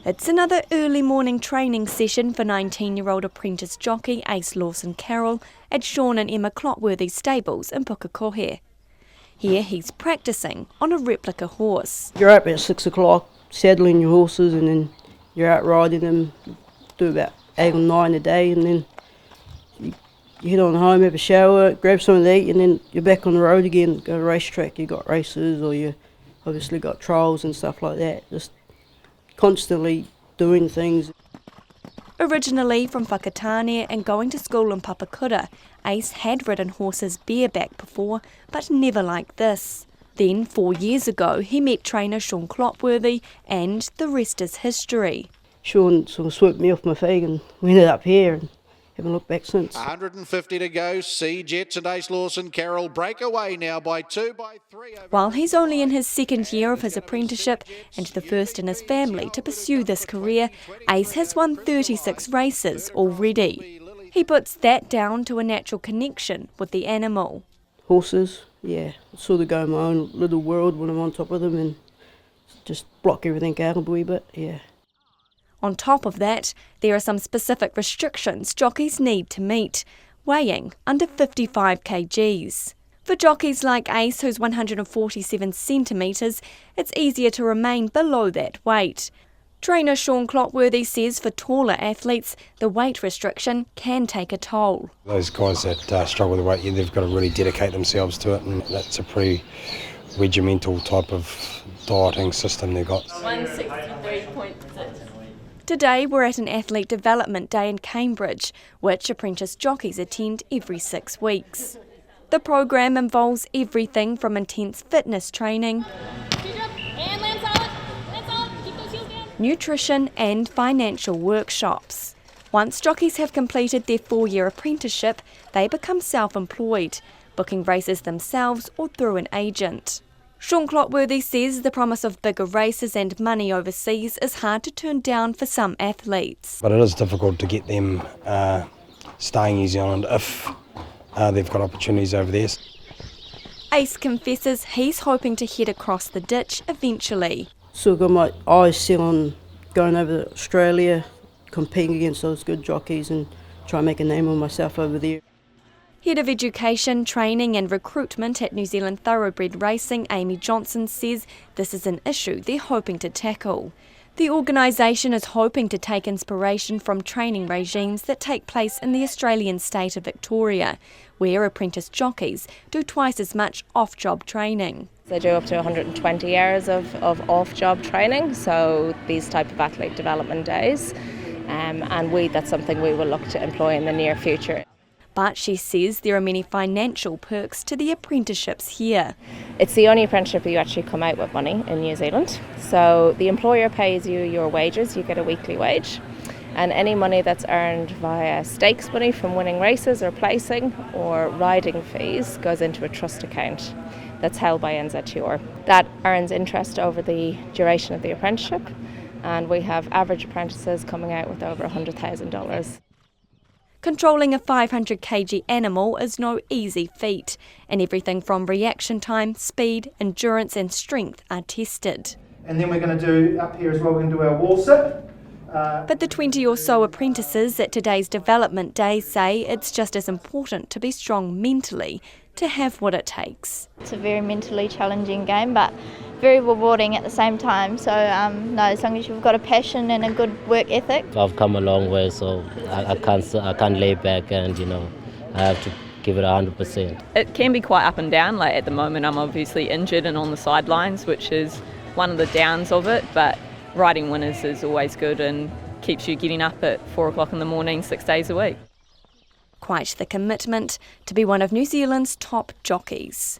It's another early morning training session for 19-year-old apprentice jockey Ace Lawson-Carroll at Sean and Emma Clotworthy's stables in Pukekohe. Here he's practising on a replica horse. You're up at 6 o'clock saddling your horses, and then you're out riding them, do about 8 or 9 a day, and then you head on home, have a shower, grab something to eat, and then you're back on the road again, go to the racetrack. You've got races, or you obviously got trials and stuff like that. Just constantly doing things. Originally from Whakatane and going to school in Papakura, Ace had ridden horses bareback before, but never like this. Then 4 years ago he met trainer Sean Clotworthy, and the rest is history. Sean sort of swooped me off my feet and we ended up here and haven't looked back since. 150 to go. Sea Jets and Ace Lawson-Carroll break away now by 2, by 3. While he's only in his second year of his apprenticeship and the first in his family to pursue this career, Ace has won 36 races already. He puts that down to a natural connection with the animal. Horses, yeah, sort of go in my own little world when I'm on top of them and just block everything out a wee bit, yeah. On top of that, there are some specific restrictions jockeys need to meet, weighing under 55 kgs. For jockeys like Ace, who's 147 centimetres, it's easier to remain below that weight. Trainer Sean Clotworthy says for taller athletes, the weight restriction can take a toll. Those guys that struggle with weight, they've got to really dedicate themselves to it, and that's a pretty regimental type of dieting system they've got. 163.6. Today we're at an athlete development day in Cambridge, which apprentice jockeys attend every 6 weeks. The program involves everything from intense fitness training, nutrition and financial workshops. Once jockeys have completed their 4-year apprenticeship, they become self-employed, booking races themselves or through an agent. Sean Clotworthy says the promise of bigger races and money overseas is hard to turn down for some athletes. But it is difficult to get them staying in New Zealand if they've got opportunities over there. Ace confesses he's hoping to head across the ditch eventually. So I've got my eyes set on going over to Australia, competing against those good jockeys and try and make a name of myself over there. Head of Education, Training and Recruitment at New Zealand Thoroughbred Racing, Amy Johnson, says this is an issue they're hoping to tackle. The organisation is hoping to take inspiration from training regimes that take place in the Australian state of Victoria, where apprentice jockeys do twice as much off-job training. They do up to 120 hours of off-job training, so these type of athlete development days, and that's something we will look to employ in the near future. But she says there are many financial perks to the apprenticeships here. It's the only apprenticeship where you actually come out with money in New Zealand. So the employer pays you your wages, you get a weekly wage, and any money that's earned via stakes money from winning races or placing or riding fees goes into a trust account that's held by NZUR. That earns interest over the duration of the apprenticeship, and we have average apprentices coming out with over $100,000. Controlling a 500 kg animal is no easy feat, and everything from reaction time, speed, endurance and strength are tested. And then we're going to do, up here as well, we're going to do our wall sit. But the 20 or so apprentices at today's development day say it's just as important to be strong mentally to have what it takes. It's a very mentally challenging game, but very rewarding at the same time. So no, as long as you've got a passion and a good work ethic. I've come a long way, so I can't lay back, and I have to give it 100%. It can be quite up and down. Like at the moment, I'm obviously injured and on the sidelines, which is one of the downs of it. But riding winners is always good and keeps you getting up at 4 o'clock in the morning, 6 days a week. Quite the commitment to be one of New Zealand's top jockeys.